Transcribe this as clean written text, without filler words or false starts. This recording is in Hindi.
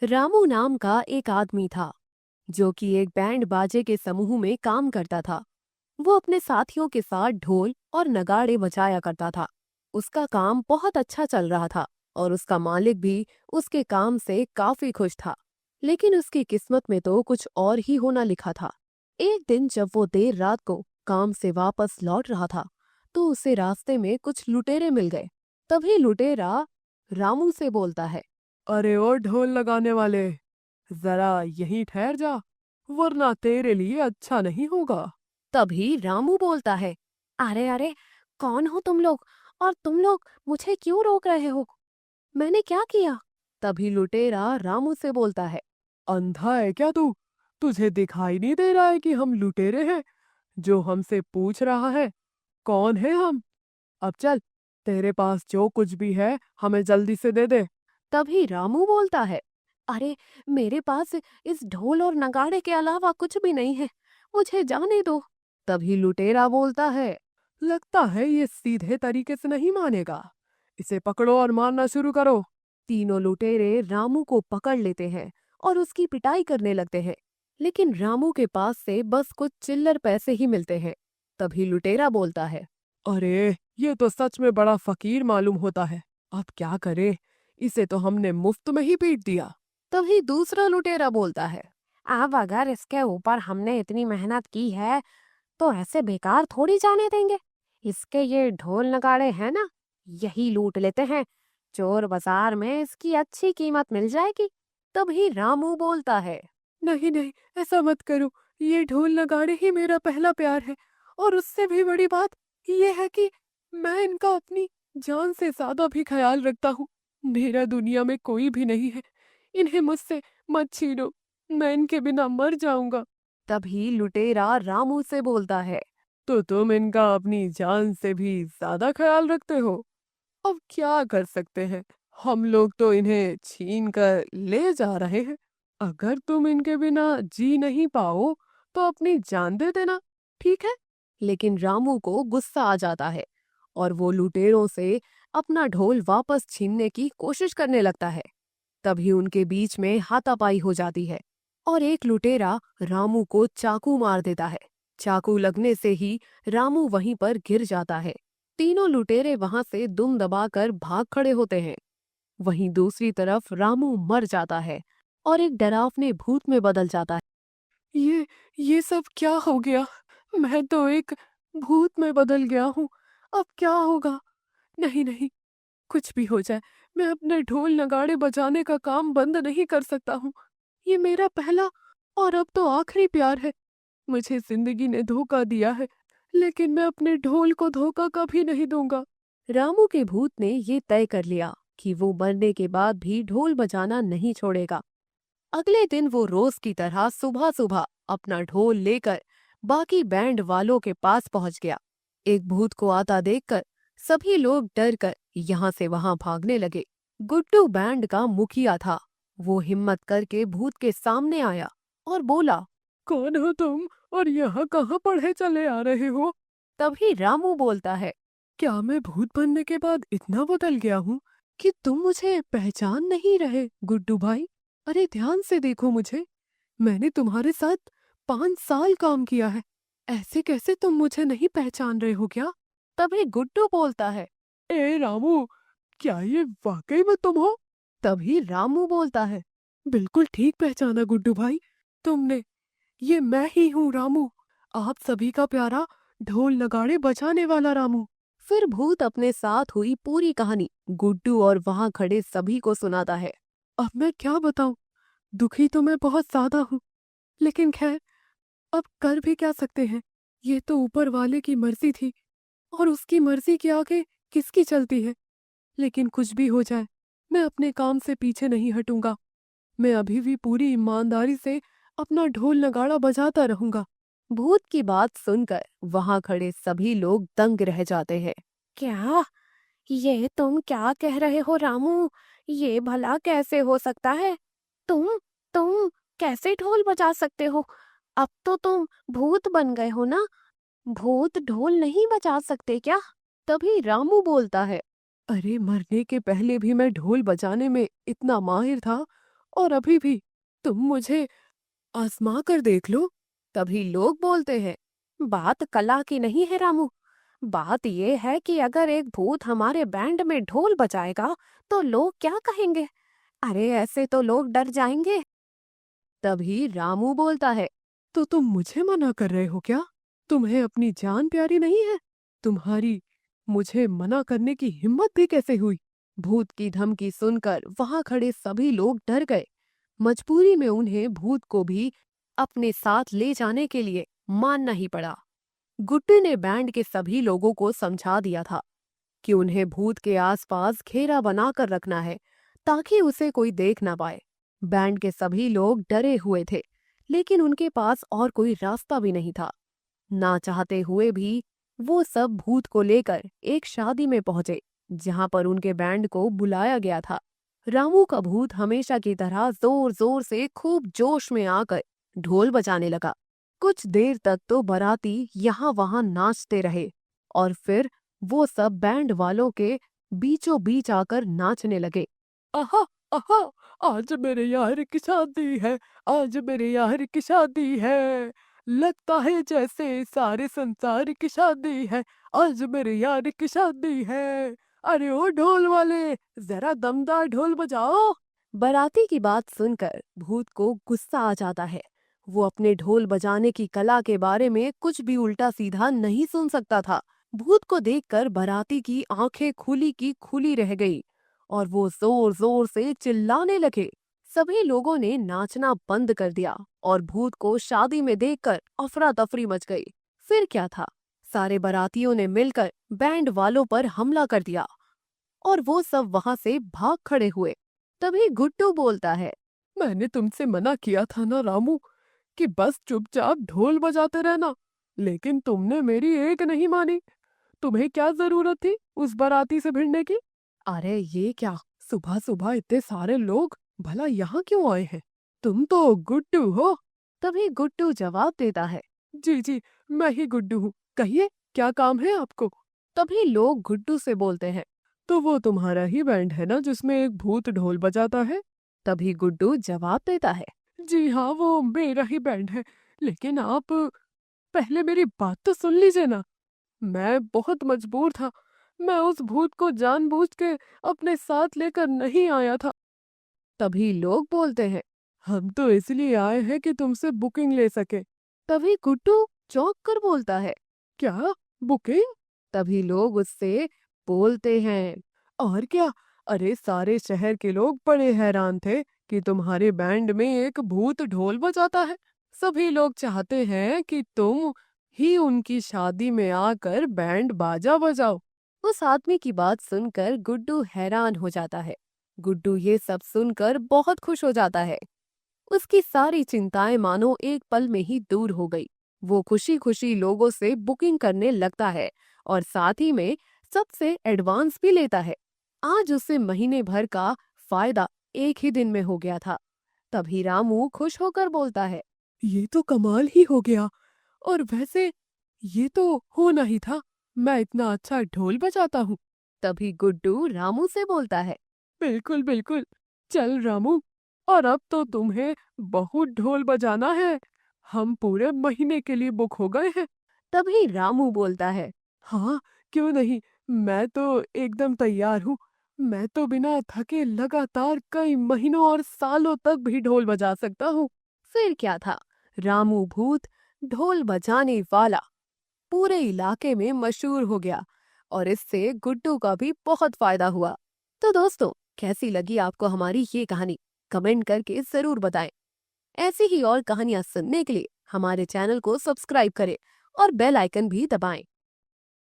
रामू नाम का एक आदमी था जो कि एक बैंड बाजे के समूह में काम करता था। वो अपने साथियों के साथ ढोल और नगाड़े बजाया करता था। उसका काम बहुत अच्छा चल रहा था और उसका मालिक भी उसके काम से काफी खुश था। लेकिन उसकी किस्मत में तो कुछ और ही होना लिखा था। एक दिन जब वो देर रात को काम से वापस लौट रहा था तो उसे रास्ते में कुछ लुटेरे मिल गए। तभी लुटेरा रामू से बोलता है। अरे ओ ढोल लगाने वाले, जरा यहीं ठहर जा, वरना तेरे लिए अच्छा नहीं होगा। तभी रामू बोलता है, अरे अरे, कौन हो तुम लोग और तुम लोग मुझे क्यों रोक रहे हो? मैंने क्या किया? तभी लुटेरा रामू से बोलता है। अंधा है क्या तू? तुझे दिखाई नहीं दे रहा है कि हम लुटेरे हैं? जो हमसे पूछ रहा है कौन है हम? अब चल, तेरे पास जो कुछ भी है हमें जल्दी से दे दे। तभी रामू बोलता है, अरे, मेरे पास इस ढोल और नगाड़े के अलावा कुछ भी नहीं है, मुझे जाने दो। तभी लुटेरा बोलता है। लगता है ये सीधे तरीके से नहीं मानेगा। इसे पकड़ो और मारना शुरू करो। तीनों लुटेरे रामू को पकड़ लेते हैं और उसकी पिटाई करने लगते हैं। लेकिन रामू के पास से बस कुछ चिल्लर पैसे ही मिलते हैं। तभी लुटेरा बोलता है। अरे, ये तो सच में बड़ा फकीर मालूम होता है। अब क्या करे, इसे तो हमने मुफ्त में ही पीट दिया। तभी दूसरा लुटेरा बोलता है, अब अगर इसके ऊपर हमने इतनी मेहनत की है तो ऐसे बेकार थोड़ी जाने देंगे। इसके ये ढोल नगाड़े हैं ना, यही लूट लेते हैं। चोर बाजार में इसकी अच्छी कीमत मिल जाएगी। तभी रामू बोलता है। नहीं नहीं, ऐसा मत करो। ये ढोल नगाड़े ही मेरा पहला प्यार है, और उससे भी बड़ी बात ये है कि मैं इनका अपनी जान से ज्यादा भी ख्याल रखता हूँ। मेरा दुनिया में कोई भी नहीं है। इन्हें मुझसे मत छीनो, मैं इनके बिना मर जाऊंगा। तभी लुटेरा रामू से बोलता है। तो तुम इनका अपनी जान से भी ज्यादा ख्याल रखते हो? अब क्या कर सकते हैं, हम लोग तो इन्हें छीन कर ले जा रहे हैं। अगर तुम इनके बिना जी नहीं पाओ तो अपनी जान दे देना, ठीक है? लेकिन रामू को गुस्सा आ जाता है और वो लुटेरों से अपना ढोल वापस छीनने की कोशिश करने लगता है। तभी उनके बीच में हाथापाई हो जाती है और एक लुटेरा रामू को चाकू मार देता है। चाकू लगने से ही रामू वहीं पर गिर जाता है। तीनों लुटेरे वहां से दुम दबाकर भाग खड़े होते हैं। वहीं दूसरी तरफ रामू मर जाता है और एक डरावने भूत में बदल जाता है। ये ये सब क्या हो गया? मैं तो एक भूत में बदल गया हूँ। अब क्या होगा? नहीं नहीं, कुछ भी हो जाए, मैं अपने ढोल नगाड़े बजाने का काम बंद नहीं कर सकता हूँ। ये मेरा पहला और अब तो आखिरी प्यार है। मुझे जिंदगी ने धोखा दिया है, लेकिन मैं अपने ढोल को धोखा कभी नहीं दूंगा। रामू के भूत ने ये तय कर लिया कि वो मरने के बाद भी ढोल बजाना नहीं छोड़ेगा। अगले दिन वो रोज की तरह सुबह सुबह अपना ढोल लेकर बाकी बैंड वालों के पास पहुंच गया। एक भूत को आता देखकर सभी लोग डर कर यहाँ से वहां भागने लगे। गुड्डू बैंड का मुखिया था। वो हिम्मत करके भूत के सामने आया और बोला। कौन हो तुम, और यहाँ कहाँ पढ़े चले आ रहे हो? तभी रामू बोलता है। क्या मैं भूत बनने के बाद इतना बदल गया हूँ कि तुम मुझे पहचान नहीं रहे, गुड्डू भाई? अरे ध्यान से देखो मुझे। मैंने तुम्हारे साथ 5 साल काम किया है। ऐसे कैसे तुम मुझे नहीं पहचान रहे हो क्या? तभी गुड्डू बोलता है। ए रामू, क्या ये वाकई में तुम हो? तभी रामू बोलता है। बिल्कुल ठीक पहचाना गुड्डू भाई, तुमने। ये मैं ही हूँ, रामू। आप सभी का प्यारा ढोल नगाड़े बजाने वाला रामू। फिर भूत अपने साथ हुई पूरी कहानी गुड्डू और वहां खड़े सभी को सुनाता है। अब मैं क्या बताऊं, दुखी तो मैं बहुत ज्यादा हूँ, लेकिन खैर, अब कर भी क्या सकते हैं। ये तो ऊपर वाले की मर्जी थी, और उसकी मर्जी के आगे किसकी चलती है। लेकिन कुछ भी हो जाए, मैं अपने काम से पीछे नहीं हटूंगा। मैं अभी भी पूरी ईमानदारी से अपना ढोल नगाड़ा बजाता रहूंगा। भूत की बात सुनकर वहां खड़े सभी लोग दंग रह जाते हैं। क्या? ये तुम क्या कह रहे हो रामू? ये भला कैसे हो सकता है? तुम तुम कैसे ढोल बजा सकते हो? अब तो तुम भूत बन गए हो ना? भूत ढोल नहीं बजा सकते क्या? तभी रामू बोलता है। अरे, मरने के पहले भी मैं ढोल बजाने में इतना माहिर था, और अभी भी तुम मुझे आजमा कर देख लो। तभी लोग बोलते हैं, बात कला की नहीं है रामू, बात ये है कि अगर एक भूत हमारे बैंड में ढोल बजाएगा तो लोग क्या कहेंगे। अरे ऐसे तो लोग डर जाएंगे। तभी रामू बोलता है, तो तुम मुझे मना कर रहे हो क्या? तुम्हें अपनी जान प्यारी नहीं है? तुम्हारी मुझे मना करने की हिम्मत भी कैसे हुई? भूत की धमकी सुनकर वहां खड़े सभी लोग डर गए। मजबूरी में उन्हें भूत को भी अपने साथ ले जाने के लिए मानना ही पड़ा। गुड्डू ने बैंड के सभी लोगों को समझा दिया था कि उन्हें भूत के आसपास घेरा बनाकर रखना है ताकि उसे कोई देख ना पाए। बैंड के सभी लोग डरे हुए थे, लेकिन उनके पास और कोई रास्ता भी नहीं था। ना चाहते हुए भी वो सब भूत को लेकर एक शादी में पहुंचे जहां पर उनके बैंड को बुलाया गया था। रामू का भूत हमेशा की तरह जोर जोर से खूब जोश में आकर ढोल बजाने लगा। कुछ देर तक तो बाराती यहाँ वहां नाचते रहे और फिर वो सब बैंड वालों के बीचों बीच आकर नाचने लगे। आहा आहा, आज मेरे यार की शादी है, आज मेरे यार की शादी है। लगता है जैसे सारे संसार की शादी है, आज मेरे यार की शादी है। अरे ओ ढोल वाले, जरा दमदार ढोल बजाओ। बाराती की बात सुनकर भूत को गुस्सा आ जाता है। वो अपने ढोल बजाने की कला के बारे में कुछ भी उल्टा सीधा नहीं सुन सकता था। भूत को देखकर बाराती की आंखें खुली की खुली रह गई और वो जोर जोर से चिल्लाने लगे। सभी लोगों ने नाचना बंद कर दिया और भूत को शादी में देखकर अफरा तफरी मच गई। फिर क्या था, सारे बारातियों ने मिलकर बैंड वालों पर हमला कर दिया और वो सब वहां से भाग खड़े हुए। तभी गुड्डू बोलता है, मैंने तुमसे मना किया था ना रामू, कि बस चुपचाप ढोल बजाते रहना, लेकिन तुमने मेरी एक नहीं मानी। तुम्हें क्या जरूरत थी उस बाराती से भिड़ने की? अरे ये क्या, सुबह सुबह इतने सारे लोग भला यहाँ क्यों आए हैं? तुम तो गुड्डू हो। तभी गुड्डू जवाब देता है। जी जी, मैं ही गुड्डू हूँ, कहिए क्या काम है आपको? तभी लोग गुड्डू से बोलते हैं। तो वो तुम्हारा ही बैंड है ना जिसमें एक भूत ढोल बजाता है? तभी गुड्डू जवाब देता है। जी हाँ, वो मेरा ही बैंड है, लेकिन आप पहले मेरी बात तो सुन लीजिए ना। मैं बहुत मजबूर था, मैं उस भूत को जानबूझ के अपने साथ लेकर नहीं आया था। तभी लोग बोलते हैं। हम तो इसलिए आए हैं कि तुमसे बुकिंग ले सके। तभी गुड्डू चौंक कर बोलता है। क्या बुकिंग? तभी लोग उससे बोलते हैं। और क्या, अरे सारे शहर के लोग बड़े हैरान थे कि तुम्हारे बैंड में एक भूत ढोल बजाता है। सभी लोग चाहते हैं कि तुम ही उनकी शादी में आकर बैंड बाजा बजाओ। उस आदमी की बात सुनकर गुड्डू हैरान हो जाता है। गुड्डू ये सब सुनकर बहुत खुश हो जाता है। उसकी सारी चिंताएं मानो एक पल में ही दूर हो गई। वो खुशी खुशी लोगों से बुकिंग करने लगता है और साथ ही में सबसे एडवांस भी लेता है। आज उसे महीने भर का फायदा एक ही दिन में हो गया था। तभी रामू खुश होकर बोलता है। ये तो कमाल ही हो गया। और वैसे ये तो होना ही था, मैं इतना अच्छा ढोल बजाता हूँ। तभी गुड्डू रामू से बोलता है। बिल्कुल बिल्कुल, चल रामू, और अब तो तुम्हें बहुत ढोल बजाना है। हम पूरे महीने के लिए बुक हो गए हैं। तभी रामू बोलता है। हाँ, क्यों नहीं, मैं तो एकदम तैयार हूँ। मैं तो बिना थके लगातार कई महीनों और सालों तक भी ढोल बजा सकता हूँ। फिर क्या था, रामू भूत ढोल बजाने वाला पूरे इलाके में मशहूर हो गया और इससे गुड्डू का भी बहुत फायदा हुआ। तो दोस्तों, कैसी लगी आपको हमारी ये कहानी? कमेंट करके जरूर बताएं। ऐसी ही और कहानियां सुनने के लिए हमारे चैनल को सब्सक्राइब करें और बेल आइकन भी दबाएं।